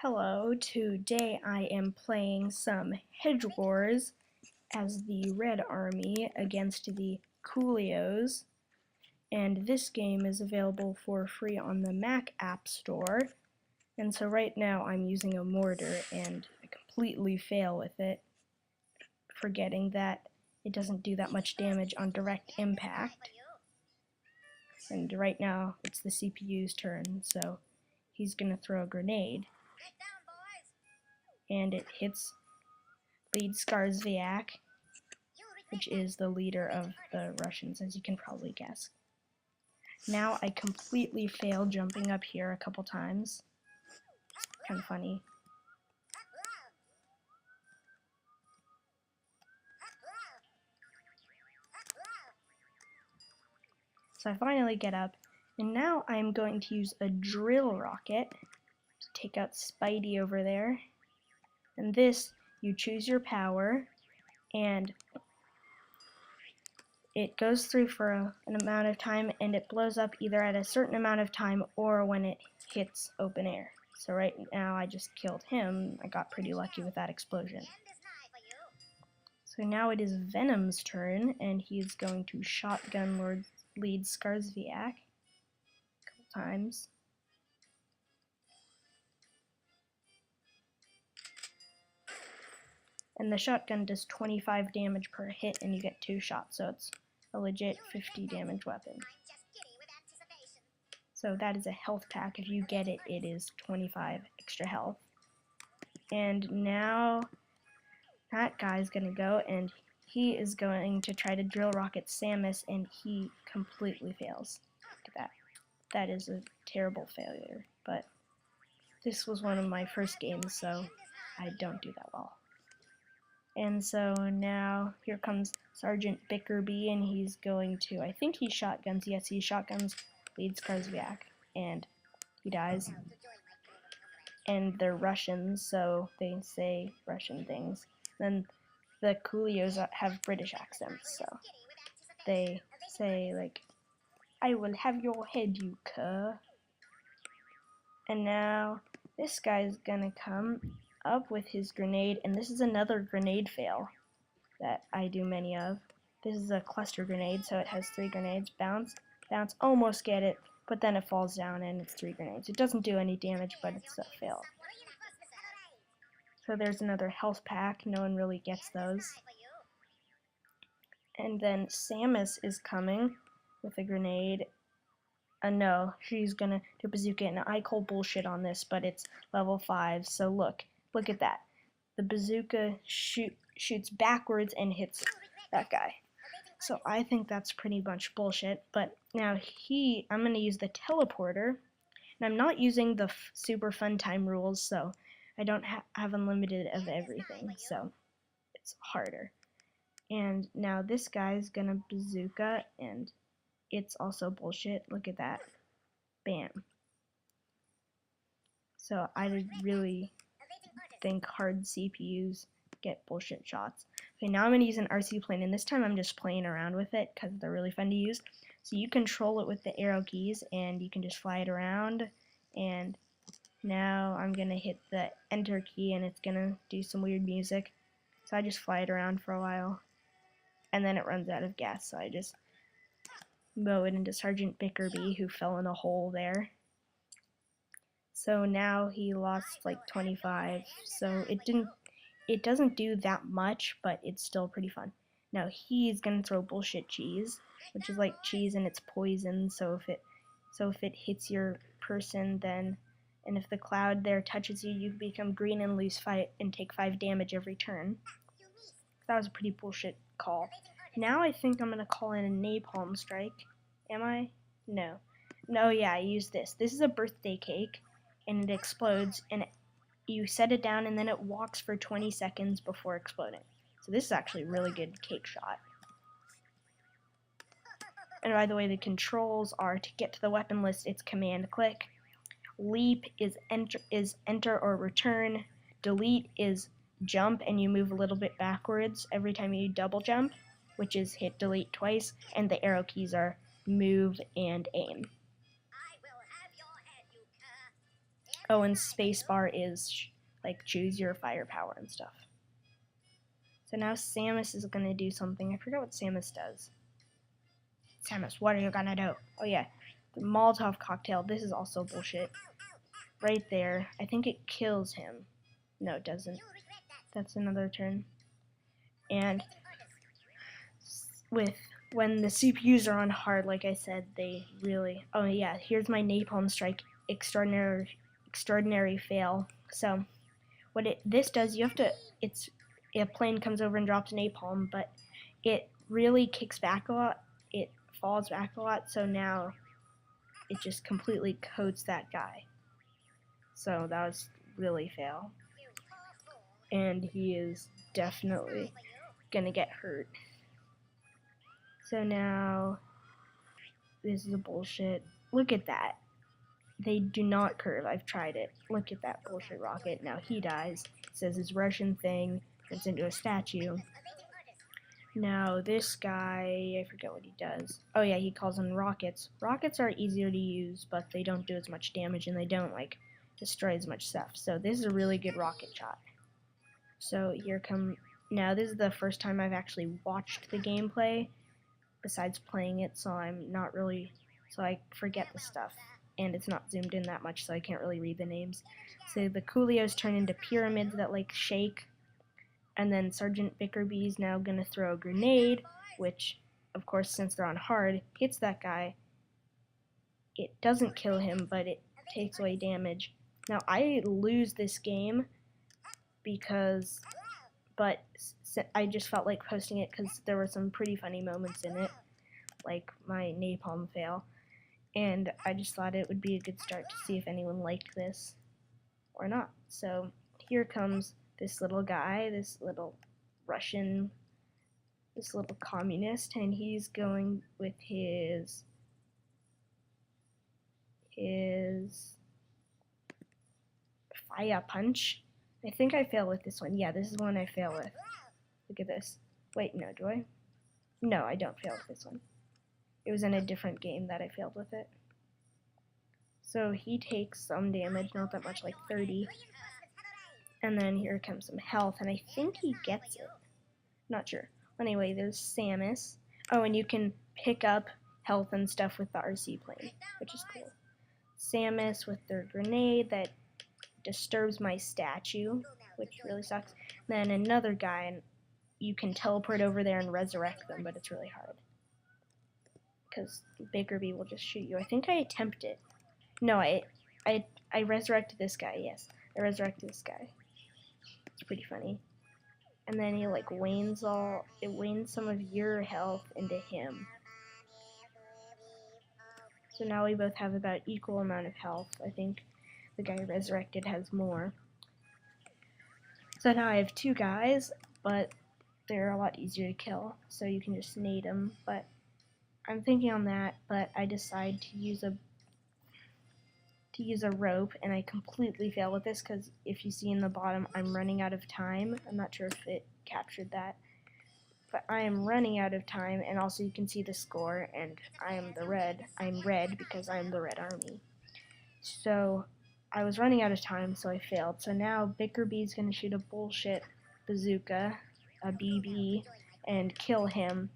Hello, today I am playing some Hedge Wars as the Red Army against the Coolios, and this game is available for free on the Mac App Store, and so right now I'm using a mortar and I completely fail with it, forgetting that it doesn't do that much damage on direct impact, and right now it's the CPU's turn, so he's gonna throw a grenade. And it hits lead Skarsviak, which is the leader of the Russians, as you can probably guess. Now I completely failed jumping up here a couple times. Kind of funny. So I finally get up, and now I'm going to use a drill rocket to take out Spidey over there. And this, you choose your power, and it goes through for an amount of time, and it blows up either at a certain amount of time or when it hits open air. So right now I just killed him. I got pretty lucky with that explosion. So now it is Venom's turn, and he's going to shotgun lead Skarsviak a couple times. And the shotgun does 25 damage per hit, and you get 2 shots, so it's a legit 50 damage weapon. So that is a health pack. If you get it, it is 25 extra health. And now that guy's gonna go, and he is going to try to drill rocket Samus, and he completely fails. Look at that. That is a terrible failure, but this was one of my first games, so I don't do that well. And so now here comes Sergeant Bickerby, and he's going to, I think he shotguns, yes he shotguns, leads Skarsviak, and he dies. And they're Russians, so they say Russian things. Then the Coolios have British accents, so they say like, "I will have your head, you cur." And now this guy's gonna come up with his grenade, and this is another grenade fail that I do many of. This is a cluster grenade, so it has 3 grenades. Bounce, bounce, almost get it, but then it falls down and it's 3 grenades. It doesn't do any damage, but it's a fail. So there's another health pack. No one really gets those. And then Samus is coming with a grenade. No, she's gonna do a bazooka, and I call bullshit on this, but it's level 5, so look at that. The bazooka shoots backwards and hits that guy. So I think that's pretty much bullshit, but now I'm gonna use the teleporter, and I'm not using the super fun time rules, so I don't have unlimited of everything, so it's harder. And now this guy's gonna bazooka, and it's also bullshit. Look at that. Bam. So I really think hard CPUs get bullshit shots. Okay, now I'm going to use an RC plane, and this time I'm just playing around with it because they're really fun to use. So you control it with the arrow keys, and you can just fly it around. And now I'm going to hit the enter key, and it's going to do some weird music. So I just fly it around for a while, and then it runs out of gas, so I just mow it into Sergeant Bickerby, who fell in a hole there. So now he lost like 25, so it doesn't do that much, but it's still pretty fun. Now he's gonna throw bullshit cheese, which is like cheese and it's poison, so if it hits your person, then, and if the cloud there touches you, you become green and lose 5 and take 5 damage every turn. That was a pretty bullshit call. Now I think I'm gonna call in a napalm strike. Am I? No. No, yeah, I use this. This is a birthday cake, and it explodes, and you set it down, and then it walks for 20 seconds before exploding. So this is actually a really good cake shot. And by the way, the controls are to get to the weapon list, it's command click. Leap is enter or return. Delete is jump, and you move a little bit backwards every time you double jump, which is hit delete twice, and the arrow keys are move and aim. Oh, and spacebar is like choose your firepower and stuff. So now Samus is gonna do something. I forgot what Samus does. Samus, what are you gonna do? Oh yeah, the Molotov cocktail. This is also bullshit. Right there. I think it kills him. No, it doesn't. That's another turn. And when the CPUs are on hard, like I said, they really. Oh yeah, here's my napalm strike. Extraordinary fail. So what this does, you have to. A plane comes over and drops napalm, but it really kicks back a lot. It falls back a lot. So now it just completely coats that guy. So that was really fail. And he is definitely gonna get hurt. So now, this is a bullshit. Look at that. They do not curve. I've tried it. Look at that bullshit rocket. Now he dies. It says his Russian thing turns into a statue. Now this guy, I forget what he does. Oh yeah, he calls on rockets. Rockets are easier to use, but they don't do as much damage and they don't like destroy as much stuff. So this is a really good rocket shot. So here come, now this is the first time I've actually watched the gameplay besides playing it, so I'm not really, so I forget the stuff. And it's not zoomed in that much, so I can't really read the names. So the Coolios turn into pyramids that like shake, and then Sergeant Bickerby's now gonna throw a grenade, which, of course, since they're on hard, hits that guy. It doesn't kill him, but it takes away damage. Now I lose this game because, but I just felt like posting it because there were some pretty funny moments in it, like my napalm fail. And I just thought it would be a good start to see if anyone liked this or not. So here comes this little guy, this little Russian, this little communist, and he's going with his fire punch. I think I fail with this one. Yeah, this is one I fail with. Look at this. Wait, no, do I? No, I don't fail with this one. It was in a different game that I failed with it. So he takes some damage, not that much, like 30. And then here comes some health, and I think he gets it. Not sure. Anyway, there's Samus. Oh, and you can pick up health and stuff with the RC plane, which is cool. Samus with their grenade that disturbs my statue, which really sucks. Then another guy, and you can teleport over there and resurrect them, but it's really hard. Because Bickerby will just shoot you. I think I attempt it. No, I resurrected this guy, yes. I resurrected this guy. It's pretty funny. And then he like wanes some of your health into him. So now we both have about equal amount of health. I think the guy resurrected has more. So now I have two guys, but they're a lot easier to kill. So you can just nade them, but I'm thinking on that, but I decide to use a rope, and I completely fail with this because if you see in the bottom, I'm running out of time. I'm not sure if it captured that, but I am running out of time, and also you can see the score, and I'm red because I'm the Red Army. So I was running out of time, so I failed. So now Bickerby's gonna shoot a bullshit bazooka, a BB, and kill him.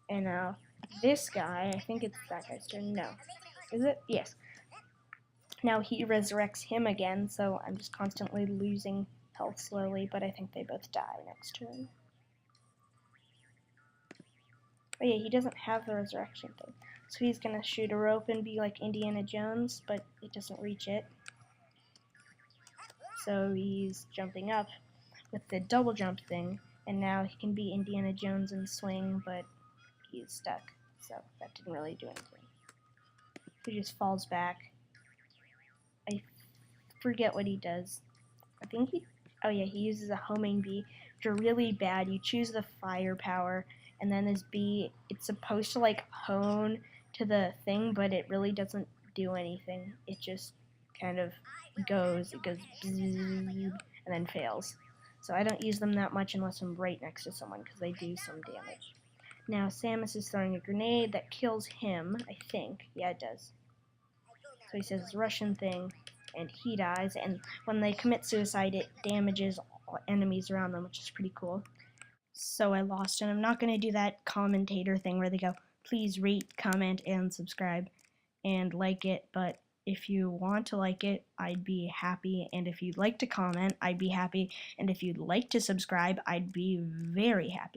And now this guy, I think it's that guy's turn. No, is it? Yes. Now he resurrects him again, so I'm just constantly losing health slowly, but I think they both die next turn. Oh yeah, he doesn't have the resurrection thing. So he's gonna shoot a rope and be like Indiana Jones, but it doesn't reach it. So he's jumping up with the double jump thing, and now he can be Indiana Jones and swing, but he's stuck. So that didn't really do anything. He just falls back. I forget what he does. I think oh yeah, he uses a homing bee, which are really bad. You choose the firepower, and then this bee, it's supposed to like hone to the thing, but it really doesn't do anything. It just kind of it goes and then fails. So I don't use them that much unless I'm right next to someone because they do some damage. Now Samus is throwing a grenade that kills him, I think. Yeah, it does. So he says Russian thing, and he dies, and when they commit suicide, it damages all enemies around them, which is pretty cool. So I lost, and I'm not going to do that commentator thing where they go, please rate, comment, and subscribe, and like it, but if you want to like it, I'd be happy, and if you'd like to comment, I'd be happy, and if you'd like to subscribe, I'd be very happy.